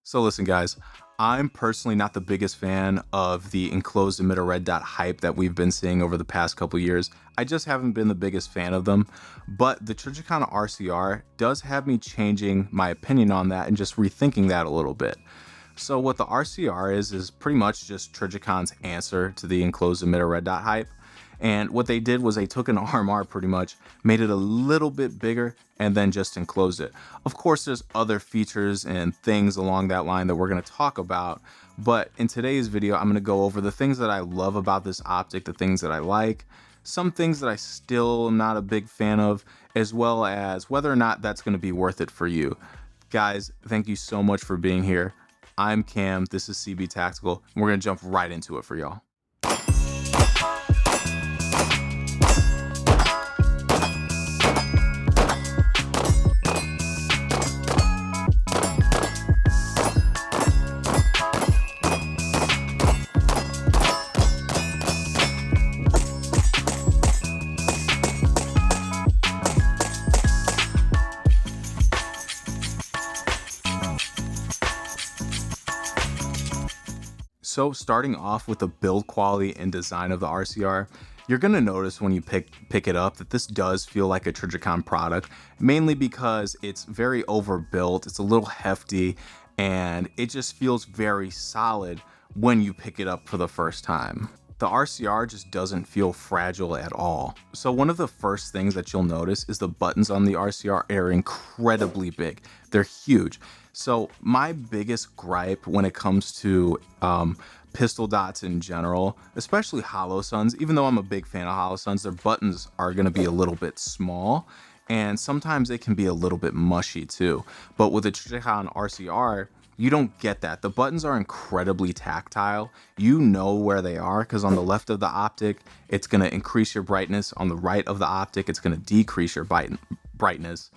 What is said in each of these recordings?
So listen, guys, I'm personally not the biggest fan of the enclosed emitter red dot hype that we've been seeing over the past couple years. I just haven't been the biggest fan of them, but the Trijicon RCR does have me changing my opinion on that and just rethinking that a little bit. So what the RCR is pretty much just Trigicon's answer to the enclosed emitter red dot hype. And what they did was they took an RMR pretty much, made it a little bit bigger, and then just enclosed it. Of course, there's other features and things along that line that we're going to talk about. But in today's video, I'm going to go over the things that I love about this optic, the things that I like, some things that I still am not a big fan of, as well as whether or not that's going to be worth it for you. Guys, thank you so much for being here. I'm Cam, this is CB Tactical, and we're going to jump right into it for y'all. So starting off with the build quality and design of the RCR, you're gonna notice when you pick it up that this does feel like a Trijicon product, mainly because it's very overbuilt, it's a little hefty, and it just feels very solid when you pick it up for the first time. The RCR just doesn't feel fragile at all. So one of the first things that you'll notice is the buttons on the RCR are incredibly big. They're huge. So my biggest gripe when it comes to pistol dots in general, especially Holosuns, even though I'm a big fan of Holosuns, their buttons are gonna be a little bit small, and sometimes they can be a little bit mushy too. But with the Trijicon RCR, you don't get that. The buttons are incredibly tactile. You know where they are because on the left of the optic, it's gonna increase your brightness. On the right of the optic, it's gonna decrease your brightness.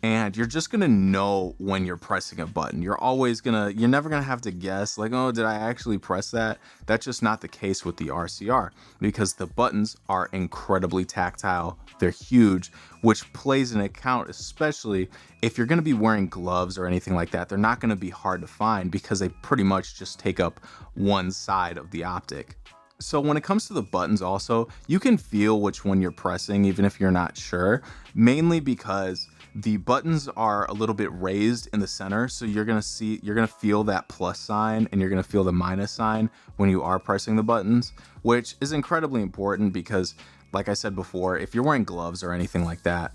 And you're just gonna know when you're pressing a button. You're never gonna have to guess like, oh, did I actually press that? That's just not the case with the RCR because the buttons are incredibly tactile. They're huge, which plays an account, especially if you're gonna be wearing gloves or anything like that. They're not gonna be hard to find because they pretty much just take up one side of the optic. So when it comes to the buttons also, you can feel which one you're pressing even if you're not sure, mainly because the buttons are a little bit raised in the center, so you're gonna feel that plus sign and you're gonna feel the minus sign when you are pressing the buttons, which is incredibly important because, like I said before, if you're wearing gloves or anything like that,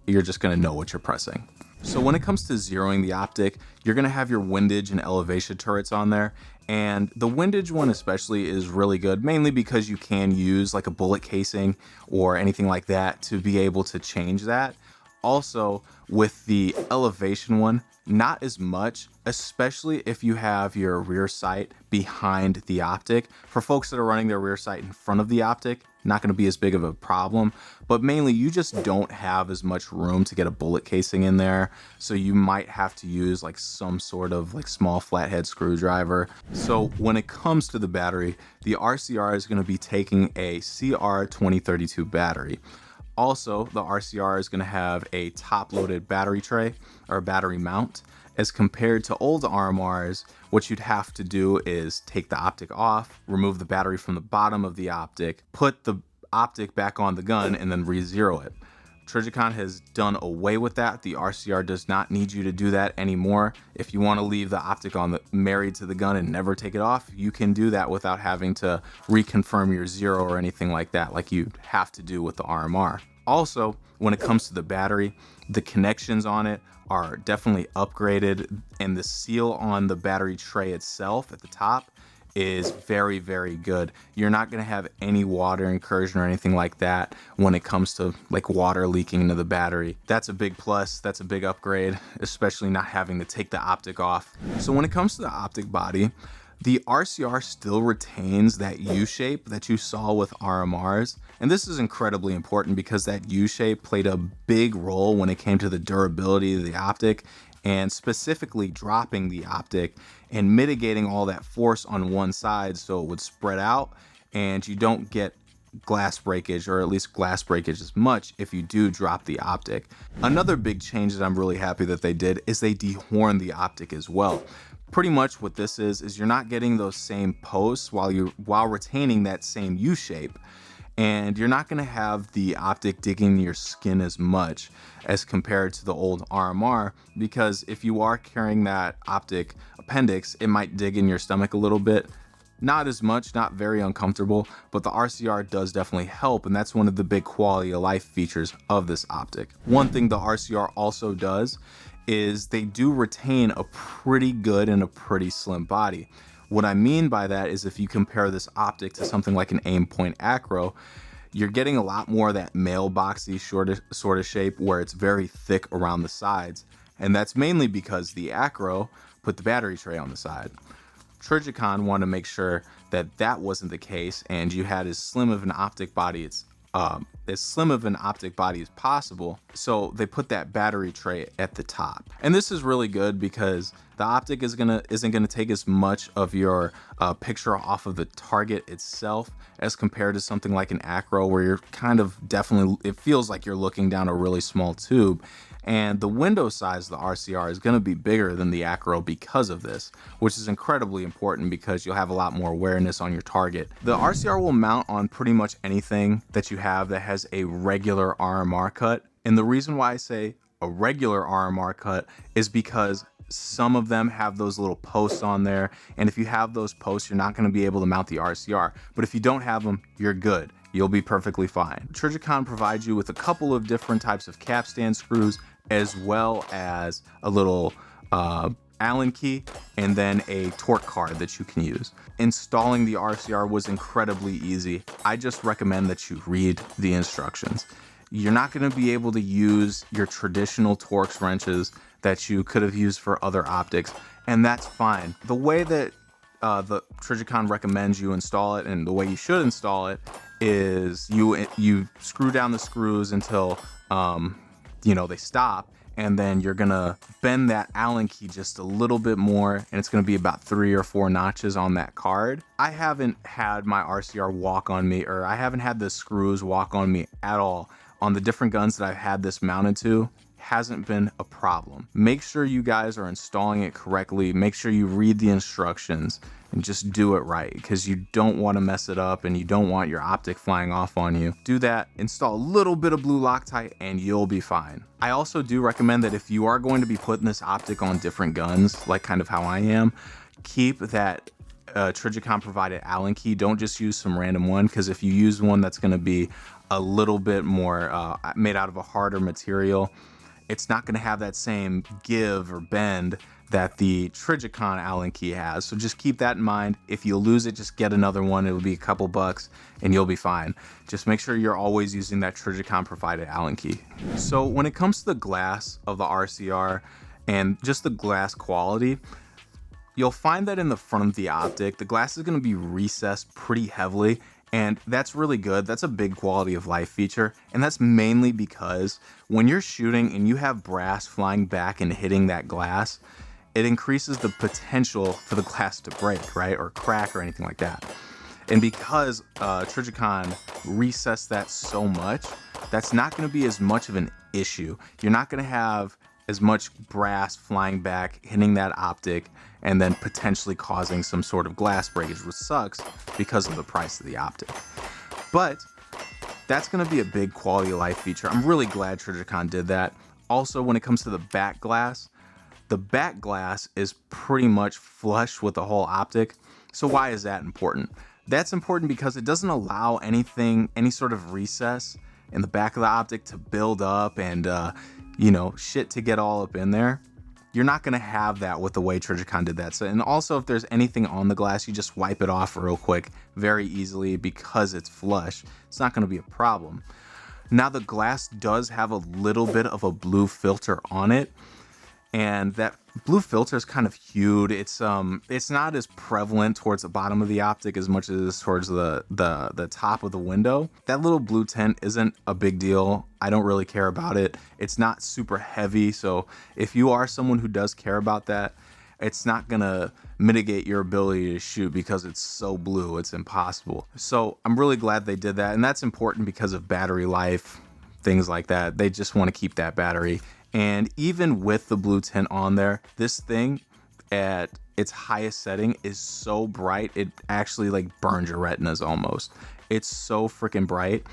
you're just gonna know what you're pressing. So when it comes to zeroing the optic, you're gonna have your windage and elevation turrets on there. And the windage one especially is really good, mainly because you can use like a bullet casing or anything like that to be able to change that. Also, with the elevation one, not as much, especially if you have your rear sight behind the optic. For folks that are running their rear sight in front of the optic, not going to be as big of a problem, but mainly you just don't have as much room to get a bullet casing in there. So you might have to use like some sort of like small flathead screwdriver. So when it comes to the battery, the RCR is going to be taking a CR2032 battery. Also, the RCR is going to have a top-loaded battery tray or battery mount. As compared to old RMRs, what you'd have to do is take the optic off, remove the battery from the bottom of the optic, put the optic back on the gun, and then re-zero it. Trijicon has done away with that. The RCR does not need you to do that anymore. If you want to leave the optic married to the gun and never take it off, you can do that without having to reconfirm your zero or anything like that, like you have to do with the RMR. Also, when it comes to the battery, the connections on it are definitely upgraded, and the seal on the battery tray itself at the top is very, very good. You're not going to have any water incursion or anything like that when it comes to like water leaking into the battery. That's a big plus. That's a big upgrade, especially not having to take the optic off. So when it comes to the optic body, the RCR still retains that U-shape that you saw with RMRs. And this is incredibly important because that U-shape played a big role when it came to the durability of the optic and specifically dropping the optic and mitigating all that force on one side so it would spread out and you don't get glass breakage, or at least glass breakage as much if you do drop the optic. Another big change that I'm really happy that they did is they dehorned the optic as well. Pretty much what this is you're not getting those same posts while retaining that same U shape. And you're not going to have the optic digging your skin as much as compared to the old RMR, because if you are carrying that optic appendix, it might dig in your stomach a little bit. Not as much, not very uncomfortable, but the RCR does definitely help, and that's one of the big quality of life features of this optic. One thing the RCR also does is they do retain a pretty good and a pretty slim body. What I mean by that is if you compare this optic to something like an aim point acro, you're getting a lot more of that mailboxy sort of shape where it's very thick around the sides. And that's mainly because the acro put the battery tray on the side. Trijicon wanted to make sure that that wasn't the case, and you had as slim of an optic body as possible. So they put that battery tray at the top, and this is really good because the optic isn't gonna take as much of your picture off of the target itself as compared to something like an acro, where you're kind of definitely, it feels like you're looking down a really small tube. And the window size of the RCR is going to be bigger than the acro because of this, which is incredibly important because you'll have a lot more awareness on your target. The RCR will mount on pretty much anything that you have that has a regular RMR cut. And the reason why I say a regular RMR cut is because some of them have those little posts on there. And if you have those posts, you're not going to be able to mount the RCR. But if you don't have them, you're good. You'll be perfectly fine. Trijicon provides you with a couple of different types of capstan screws, as well as a little Allen key and then a torque card that you can use. Installing the RCR was incredibly easy. I just recommend that you read the instructions. You're not going to be able to use your traditional Torx wrenches that you could have used for other optics, and that's fine. The way that the Trijicon recommends you install it, and the way you should install it, is you screw down the screws until they stop, and then you're gonna bend that Allen key just a little bit more, and it's gonna be about 3 or 4 notches on that card. I haven't had my RCR walk on me, or I haven't had the screws walk on me at all on the different guns that I've had this mounted to. Hasn't been a problem. Make sure you guys are installing it correctly. Make sure you read the instructions and just do it right, because you don't want to mess it up and you don't want your optic flying off on you. Do that, install a little bit of blue Loctite, and you'll be fine. I also do recommend that if you are going to be putting this optic on different guns, like kind of how I am, keep that Trijicon provided Allen key. Don't just use some random one, because if you use one that's going to be a little bit more made out of a harder material, it's not going to have that same give or bend that the Trijicon Allen key has. So just keep that in mind. If you lose it, just get another one. It'll be a couple bucks and you'll be fine. Just make sure you're always using that Trijicon provided Allen key. So when it comes to the glass of the RCR and just the glass quality, you'll find that in the front of the optic, the glass is going to be recessed pretty heavily. And that's really good. That's a big quality of life feature. And that's mainly because when you're shooting and you have brass flying back and hitting that glass, it increases the potential for the glass to break, right? Or crack or anything like that. And because Trijicon recessed that so much, that's not going to be as much of an issue. You're not going to have as much brass flying back, hitting that optic, and then potentially causing some sort of glass breakage, which sucks because of the price of the optic. But that's going to be a big quality of life feature. I'm really glad Trijicon did that. Also, when it comes to the back glass is pretty much flush with the whole optic. So why is that important? That's important because it doesn't allow any sort of recess in the back of the optic to build up and shit to get all up in there. You're not going to have that with the way Trijicon did that. So, and also, if there's anything on the glass, you just wipe it off real quick very easily because it's flush. It's not going to be a problem. Now, the glass does have a little bit of a blue filter on it, and that blue filter is kind of hued. It's not as prevalent towards the bottom of the optic as much as it is towards the top of the window. That little blue tint isn't a big deal. I don't really care about it. It's not super heavy, so if you are someone who does care about that, it's not gonna mitigate your ability to shoot because it's so blue. It's impossible. So I'm really glad they did that, and that's important because of battery life, things like that. They just want to keep that battery. And even with the blue tint on there, this thing at its highest setting is so bright it actually like burns your retinas almost. It's so freaking bright.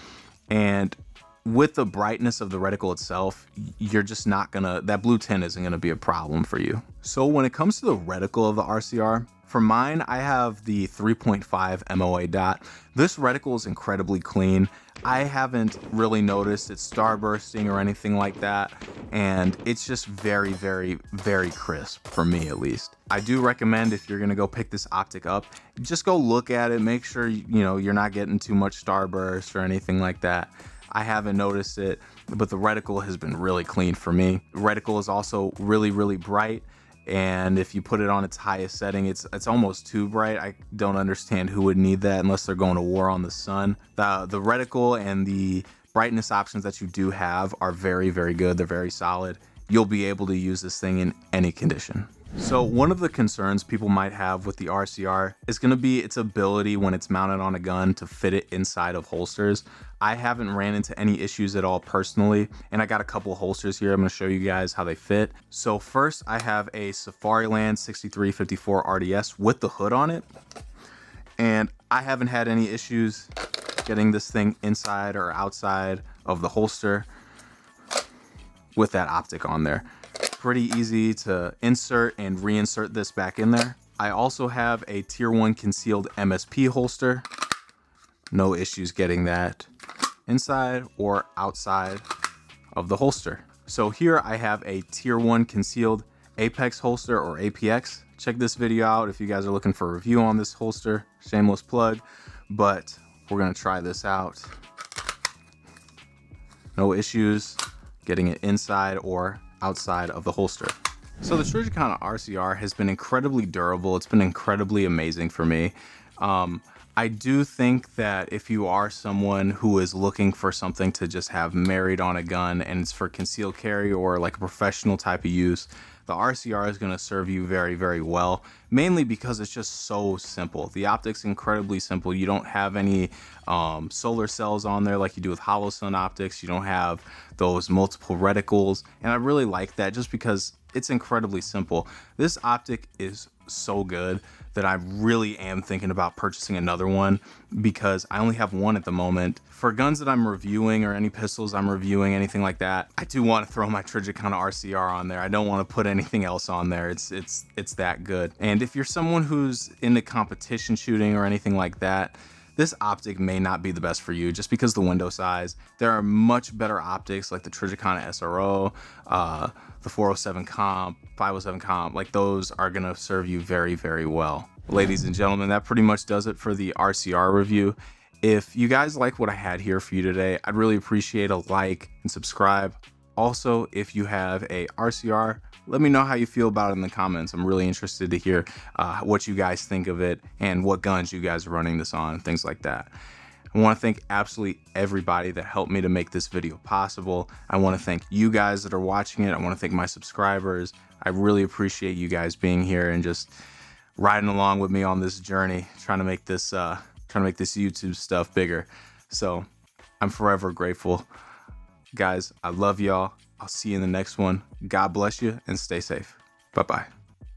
And with the brightness of the reticle itself, you're just not gonna, that blue tint isn't gonna be a problem for you. So when it comes to the reticle of the RCR, for mine, I have the 3.5 MOA dot. This reticle is incredibly clean. I haven't really noticed it starbursting or anything like that, and it's just very, very, very crisp for me at least. I do recommend if you're gonna go pick this optic up, just go look at it, make sure you're not getting too much starburst or anything like that. I haven't noticed it, but the reticle has been really clean for me. The reticle is also really, really bright. And if you put it on its highest setting, it's almost too bright. I don't understand who would need that unless they're going to war on the sun. The reticle and the brightness options that you do have are very, very good. They're very solid. You'll be able to use this thing in any condition. So one of the concerns people might have with the RCR is going to be its ability when it's mounted on a gun to fit it inside of holsters. I haven't ran into any issues at all personally, and I got a couple of holsters here. I'm going to show you guys how they fit. So first I have a Safariland 6354 RDS with the hood on it, and I haven't had any issues getting this thing inside or outside of the holster with that optic on there. Pretty easy to insert and reinsert this back in there. I also have a tier 1 concealed MSP holster. No issues getting that inside or outside of the holster. So here I have a tier 1 concealed Apex holster or APX. Check this video out if you guys are looking for a review on this holster. Shameless plug, but we're gonna try this out. No issues getting it inside or outside of the holster. So the Trijicon RCR has been incredibly durable. It's been incredibly amazing for me. I do think that if you are someone who is looking for something to just have married on a gun and it's for concealed carry or like a professional type of use, the RCR is going to serve you very, very well, mainly because it's just so simple. The optic's incredibly simple. You don't have any solar cells on there like you do with hollow sun optics. You don't have those multiple reticles, and I really like that just because it's incredibly simple. This optic is so good that I really am thinking about purchasing another one because I only have one at the moment. For guns that I'm reviewing or any pistols I'm reviewing, anything like that, I do want to throw my Trijicon RCR on there. I don't want to put anything else on there. It's that good. And if you're someone who's into competition shooting or anything like that, this optic may not be the best for you just because the window size. There are much better optics like the Trijicon SRO, the 407 comp, 507 comp, like those are gonna serve you very, very well. Ladies and gentlemen, that pretty much does it for the RCR review. If you guys like what I had here for you today, I'd really appreciate a like and subscribe. Also, if you have a RCR, let me know how you feel about it in the comments. I'm really interested to hear what you guys think of it and what guns you guys are running this on, things like that. I want to thank absolutely everybody that helped me to make this video possible. I want to thank you guys that are watching it. I want to thank my subscribers. I really appreciate you guys being here and just riding along with me on this journey, trying to make this YouTube stuff bigger. So I'm forever grateful. Guys, I love y'all. I'll see you in the next one. God bless you and stay safe. Bye-bye.